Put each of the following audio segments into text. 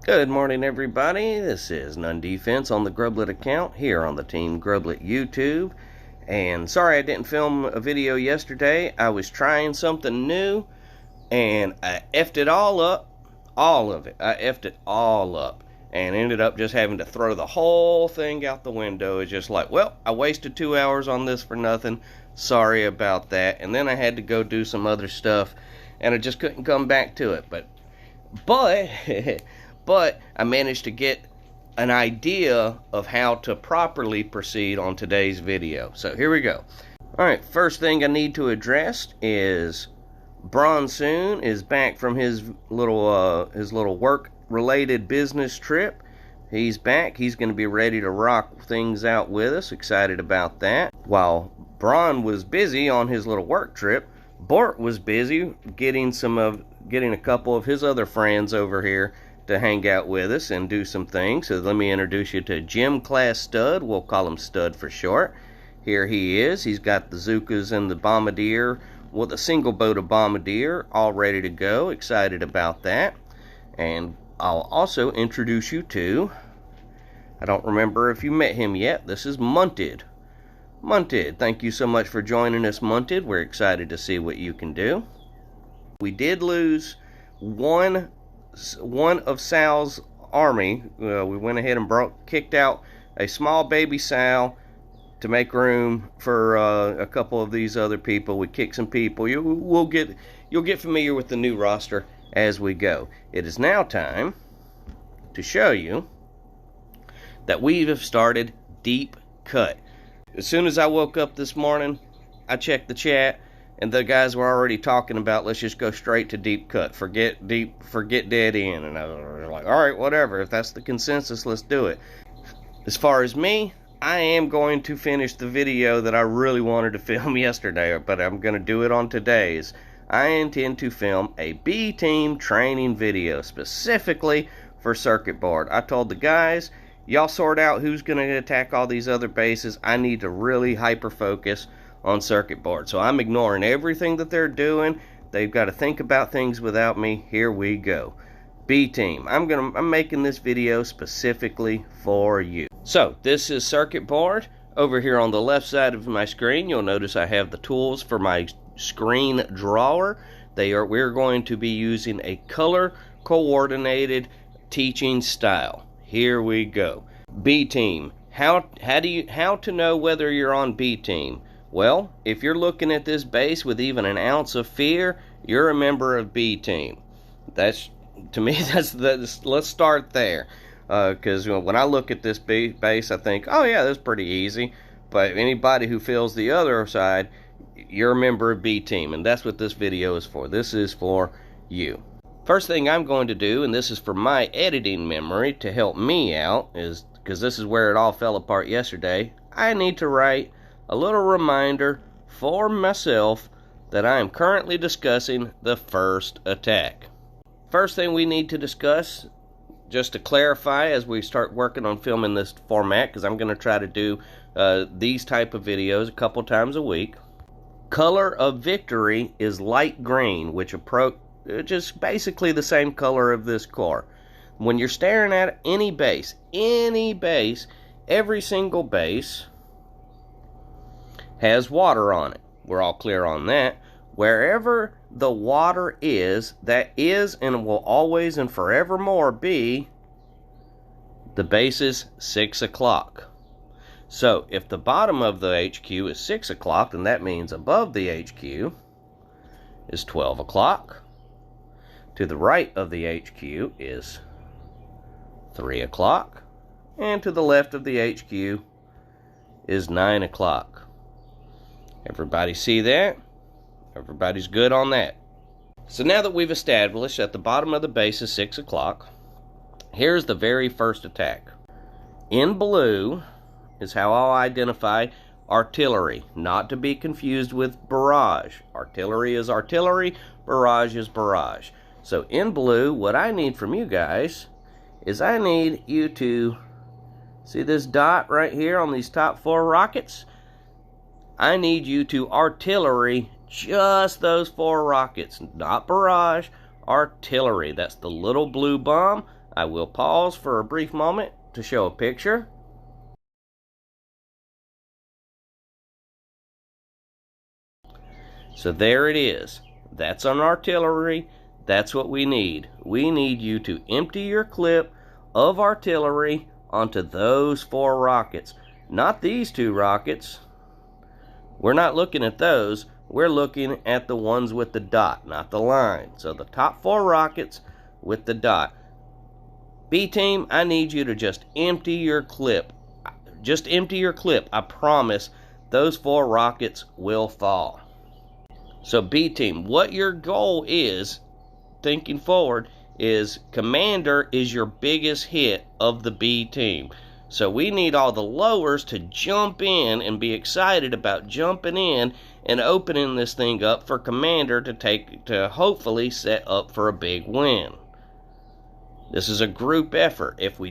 Good morning, everybody. This is None Defense on the Grublet account here on the Team Grublet YouTube. And sorry I didn't film a video yesterday. I was trying something new and I effed it all up. All of it. I effed it all up and ended up just having to throw the whole thing out the window. It's just like, well, I wasted 2 hours on this for nothing. Sorry about that. And then I had to go do some other stuff and I just couldn't come back to it. But But I managed to get an idea of how to properly proceed on today's video. So here we go. Alright, first thing I need to address is Bronsoon is back from his little work-related business trip. He's back. He's going to be ready to rock things out with us. Excited about that. While Bron was busy on his little work trip, Bort was busy getting a couple of his other friends over here to hang out with us and do some things. So let me introduce you to Gym Class Stud. We'll call him Stud for short. Here he is. He's got the Zookas and the Bombardier with a single boat of Bombardier all ready to go. Excited about that. And I'll also introduce you to, I don't remember if you met him yet, this is Munted. Munted, thank you so much for joining us, Munted. We're excited to see what you can do. We did lose one of Sal's army. We went ahead and kicked out a small baby Sal to make room for a couple of these other people. We kicked some people. You'll get familiar with the new roster as we go. It is now time to show you that we have started Deep Cut. As soon as I woke up this morning, I checked the chat, and the guys were already talking about, let's just go straight to Deep Cut. Forget Dead End. And I was like, alright, whatever. If that's the consensus, let's do it. As far as me, I am going to finish the video that I really wanted to film yesterday, but I'm going to do it on today's. I intend to film a B-Team training video, specifically for Circuit Board. I told the guys, y'all sort out who's going to attack all these other bases. I need to really hyper-focus on Circuit Board. So I'm ignoring everything that they're doing. They've got to think about things without me. Here we go. B-Team. I'm making this video specifically for you. So this is Circuit Board. Over here on the left side of my screen, you'll notice I have the tools for my screen drawer. We're going to be using a color coordinated teaching style. Here we go. B-Team. How to know whether you're on B-Team? Well, if you're looking at this base with even an ounce of fear, you're a member of B-Team. Let's start there. Because when I look at this base, I think, oh yeah, that's pretty easy. But anybody who feels the other side, you're a member of B-Team. And that's what this video is for. This is for you. First thing I'm going to do, and this is for my editing memory to help me out, is because this is where it all fell apart yesterday, I need to write a little reminder for myself that I am currently discussing the first attack. First thing we need to discuss, just to clarify as we start working on filming this format, because I'm going to try to do these type of videos a couple times a week. Color of victory is light green, which is basically the same color of this core. When you're staring at any base, every single base has water on it. We're all clear on that. Wherever the water is, that is and will always and forevermore be the base's 6 o'clock. So if the bottom of the HQ is 6 o'clock, then that means above the HQ is 12 o'clock. To the right of the HQ is 3 o'clock. And to the left of the HQ is 9 o'clock. Everybody see that? Everybody's good on that. So now that we've established that the bottom of the base is 6 o'clock, here's the very first attack. In blue is how I'll identify artillery, not to be confused with barrage. Artillery is artillery, barrage is barrage. So in blue, what I need from you guys is I need you to see this dot right here on these top 4 rockets? I need you to artillery just those 4 rockets, not barrage, artillery. That's the little blue bomb. I will pause for a brief moment to show a picture. So there it is. That's an artillery. That's what we need. We need you to empty your clip of artillery onto those 4 rockets. Not these 2 rockets. We're not looking at those. We're looking at the ones with the dot, not the line. So the top 4 rockets with the dot. B-Team, I need you to just empty your clip. Just empty your clip. I promise those 4 rockets will fall. So B-Team, what your goal is, thinking forward, is Commander is your biggest hit of the B-Team. So we need all the lowers to jump in and be excited about jumping in and opening this thing up for Commander to hopefully set up for a big win. This is a group effort. If we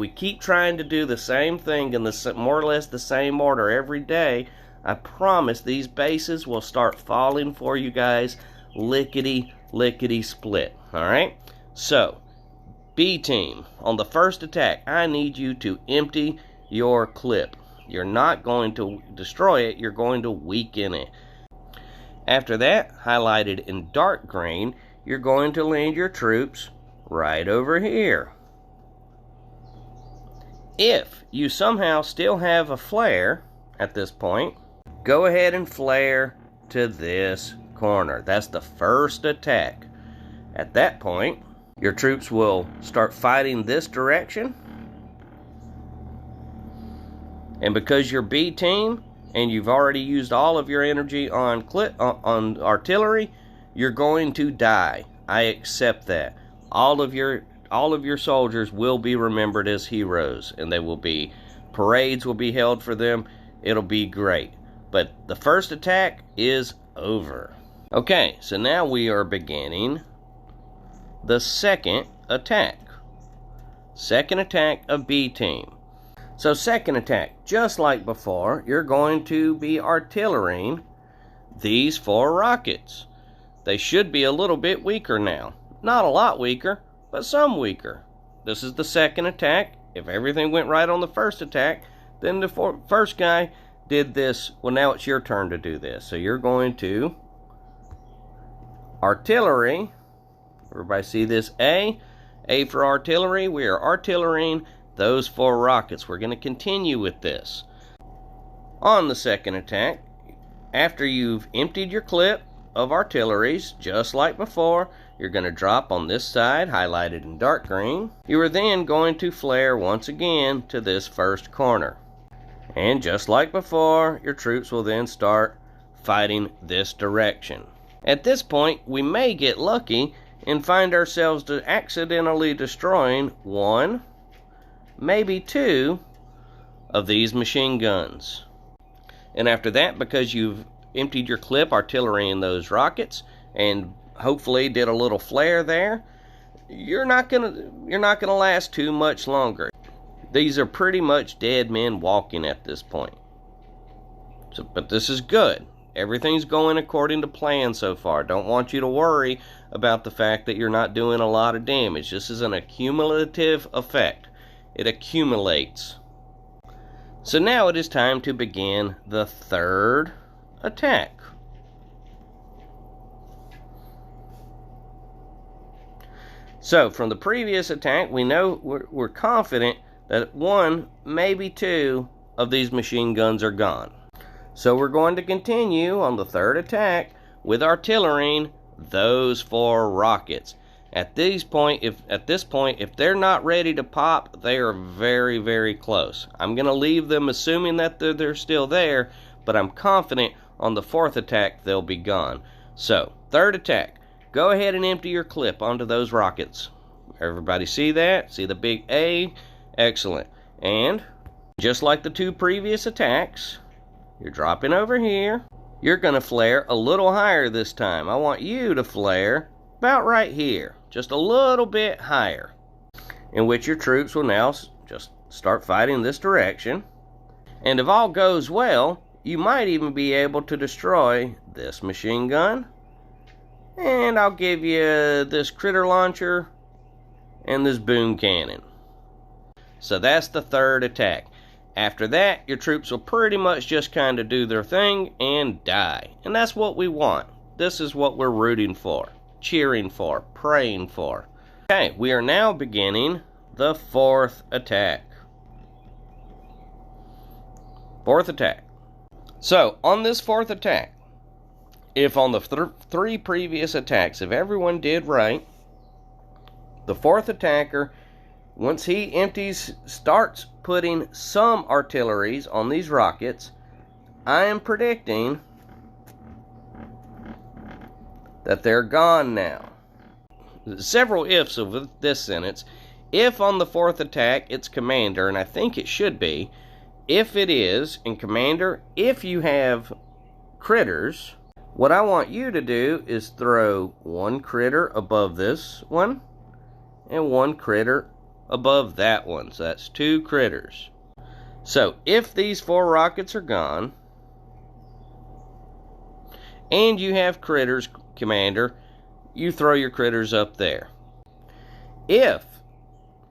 keep trying to do the same thing in more or less the same order every day, I promise these bases will start falling for you guys lickety split. Alright? So, B-Team, on the first attack, I need you to empty your clip. You're not going to destroy it, you're going to weaken it. After that, highlighted in dark green, you're going to land your troops right over here. If you somehow still have a flare at this point, go ahead and flare to this corner. That's the first attack. At that point, your troops will start fighting this direction. And because you're B-Team and you've already used all of your energy on artillery, you're going to die. I accept that. All of your soldiers will be remembered as heroes, and parades will be held for them. It'll be great. But the first attack is over. Okay, so now we are beginning the second attack. Second attack of B-Team. So second attack, just like before, you're going to be artillerying these 4 rockets. They should be a little bit weaker now. Not a lot weaker, but some weaker. This is the second attack. If everything went right on the first attack, then the first guy did this. Well, now it's your turn to do this. So you're going to artillery. Everybody see this A? A for artillery. We are artillerying those 4 rockets. We're going to continue with this. On the second attack, after you've emptied your clip of artilleries, just like before, you're going to drop on this side, highlighted in dark green. You are then going to flare once again to this first corner. And just like before, your troops will then start fighting this direction. At this point, we may get lucky and find ourselves accidentally destroying 1, maybe 2 of these machine guns. And after that, because you've emptied your clip artillerying those rockets and hopefully did a little flare there, you're not gonna last too much longer. These are pretty much dead men walking at this point. So, but this is good. Everything's going according to plan so far. Don't want you to worry about the fact that you're not doing a lot of damage. This is an accumulative effect. It accumulates. So now it is time to begin the third attack. So from the previous attack, we know we're confident that 1, maybe 2 of these machine guns are gone. So we're going to continue on the third attack with artillerying those 4 rockets. At this point, if they're not ready to pop, they are very, very close. I'm going to leave them assuming that they're still there, but I'm confident on the 4th attack they'll be gone. So, third attack. Go ahead and empty your clip onto those rockets. Everybody see that? See the big A? Excellent. And, just like the 2 previous attacks, you're dropping over here. You're going to flare a little higher this time. I want you to flare about right here. Just a little bit higher. In which your troops will now just start fighting this direction. And if all goes well, you might even be able to destroy this machine gun. And I'll give you this critter launcher. and this boom cannon. So that's the third attack. After that, your troops will pretty much just kind of do their thing and die. And that's what we want. This is what we're rooting for, cheering for, praying for. Okay, we are now beginning the fourth attack. Fourth attack. So, on this fourth attack, if on the three previous attacks, if everyone did right, the fourth attacker, once he starts putting some artilleries on these rockets, I am predicting that they're gone now. Several ifs of this sentence. If on the fourth attack it's commander, and I think it should be, if it is, and commander, if you have critters, what I want you to do is throw one critter above this one, and one critter above that one. So that's two critters. So if these four rockets are gone, and you have critters, commander, you throw your critters up there. If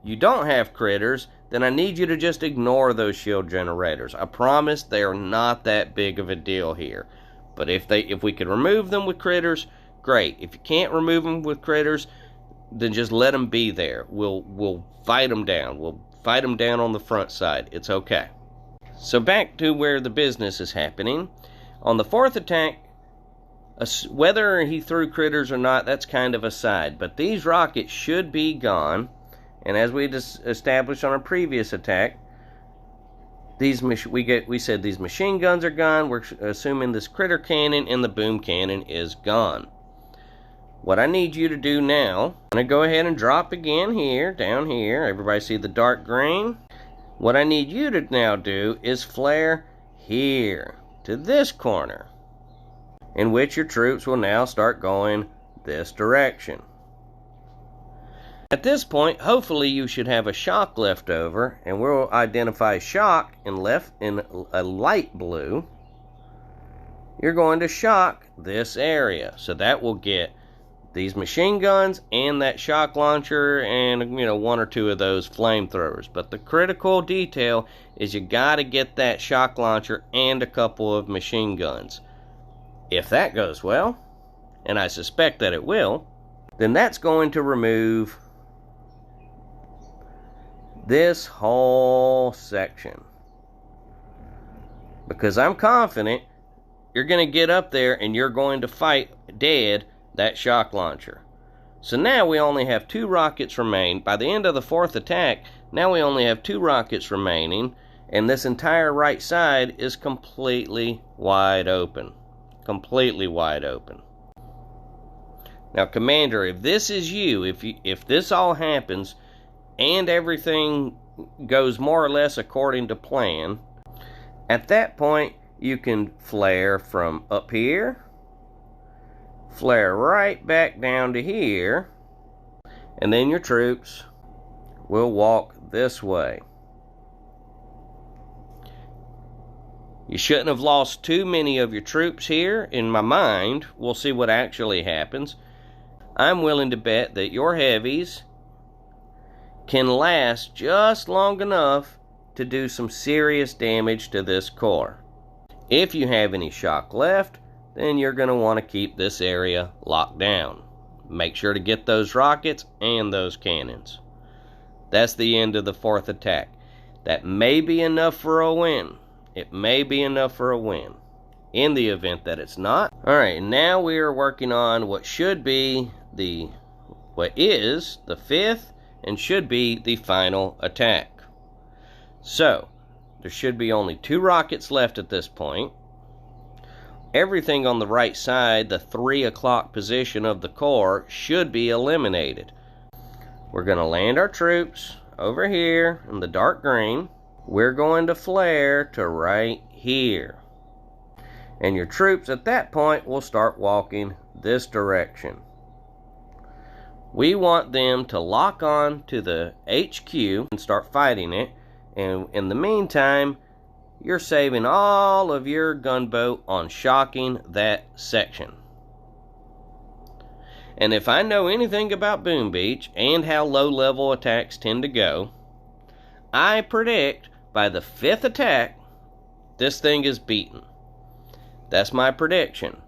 you don't have critters, then I need you to just ignore those shield generators. I promise they are not that big of a deal here. But if we can remove them with critters, great. If you can't remove them with critters, then just let them be there. We'll fight them down. We'll fight them down on the front side. It's okay. So back to where the business is happening. On the fourth attack, whether he threw critters or not, that's kind of aside. But these rockets should be gone. And as we established on our previous attack, we said these machine guns are gone. We're assuming this critter cannon and the boom cannon is gone. What I need you to do now, I'm going to go ahead and drop again here, down here. Everybody see the dark green? What I need you to now do is flare here to this corner, in which your troops will now start going this direction. At this point, hopefully you should have a shock left over, and we'll identify shock in a light blue. You're going to shock this area, so that will get these machine guns and that shock launcher and one or two of those flamethrowers. But the critical detail is you got to get that shock launcher and a couple of machine guns. If that goes well, and I suspect that it will, then that's going to remove this whole section. Because I'm confident you're going to get up there and you're going to fight dead that shock launcher. So now we only have two rockets remain. By the end of the fourth attack, now we only have two rockets remaining, and this entire right side is completely wide open. Completely wide open. Now, Commander, if this is you, if this all happens and everything goes more or less according to plan, at that point you can flare from up here, flare right back down to here, and then your troops will walk this way. You shouldn't have lost too many of your troops here. In my mind, we'll see what actually happens. I'm willing to bet that your heavies can last just long enough to do some serious damage to this core. If you have any shock left, then you're going to want to keep this area locked down. Make sure to get those rockets and those cannons. That's the end of the fourth attack. That may be enough for a win. It may be enough for a win. In the event that it's not. Alright, now we are working on what is the fifth and should be the final attack. So, there should be only two rockets left at this point. Everything on the right side, the 3 o'clock position of the core, should be eliminated. We're going to land our troops over here in the dark green. We're going to flare to right here. And your troops at that point will start walking this direction. We want them to lock on to the HQ and start fighting it. And in the meantime, you're saving all of your gunboat on shocking that section. And if I know anything about Boom Beach and how low-level attacks tend to go, I predict by the 5th attack, this thing is beaten. That's my prediction.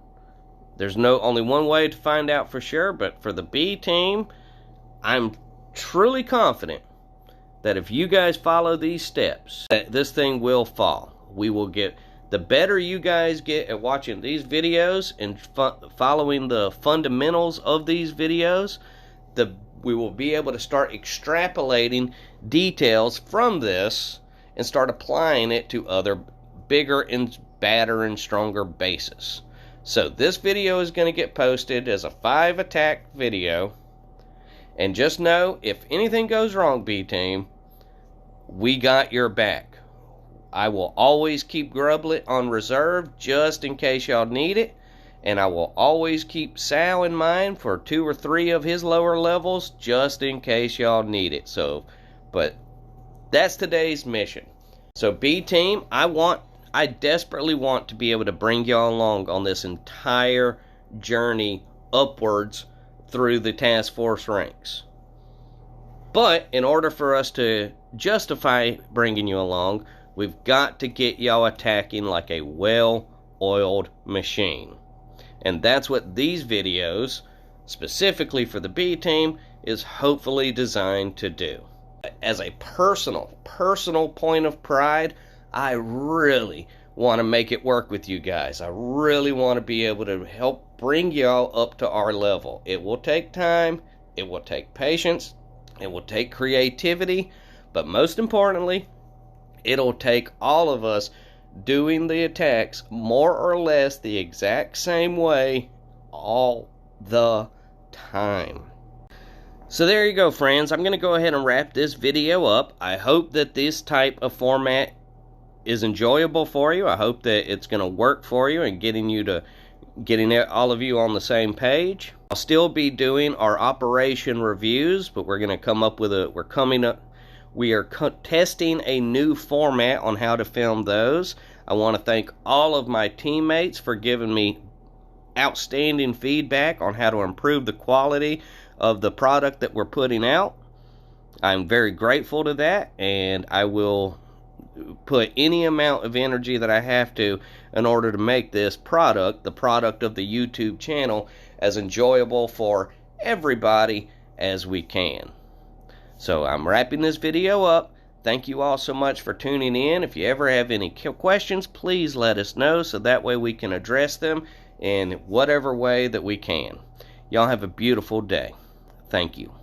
There's only one way to find out for sure, but for the B team, I'm truly confident that if you guys follow these steps, that this thing will fall. We will get, the better you guys get at watching these videos and following the fundamentals of these videos, we will be able to start extrapolating details from this and start applying it to other bigger and badder and stronger bases. So this video is going to get posted as a 5 attack video. And just know, if anything goes wrong, B team, we got your back. I will always keep Grublet on reserve just in case y'all need it. And I will always keep Sal in mind for 2 or 3 of his lower levels just in case y'all need it. So, but that's today's mission. So B team, I desperately want to be able to bring y'all along on this entire journey upwards through the task force ranks. But in order for us to justify bringing you along, we've got to get y'all attacking like a well-oiled machine. And that's what these videos, specifically for the B team, is hopefully designed to do. As a personal point of pride, I really want to make it work with you guys. I really want to be able to help bring y'all up to our level. It will take time, it will take patience, it will take creativity, but most importantly, it'll take all of us doing the attacks more or less the exact same way all the time. So there you go, friends. I'm going to go ahead and wrap this video up. I hope that this type of format is enjoyable for you. I hope that it's going to work for you and getting all of you on the same page. I'll still be doing our operation reviews, but we're going to come up with we are testing a new format on how to film those. I want to thank all of my teammates for giving me outstanding feedback on how to improve the quality of the product that we're putting out. I'm very grateful to that, and I will put any amount of energy that I have to in order to make this product, the product of the YouTube channel, as enjoyable for everybody as we can. So I'm wrapping this video up. Thank you all so much for tuning in. If you ever have any questions, please let us know so that way we can address them in whatever way that we can. Y'all have a beautiful day. Thank you.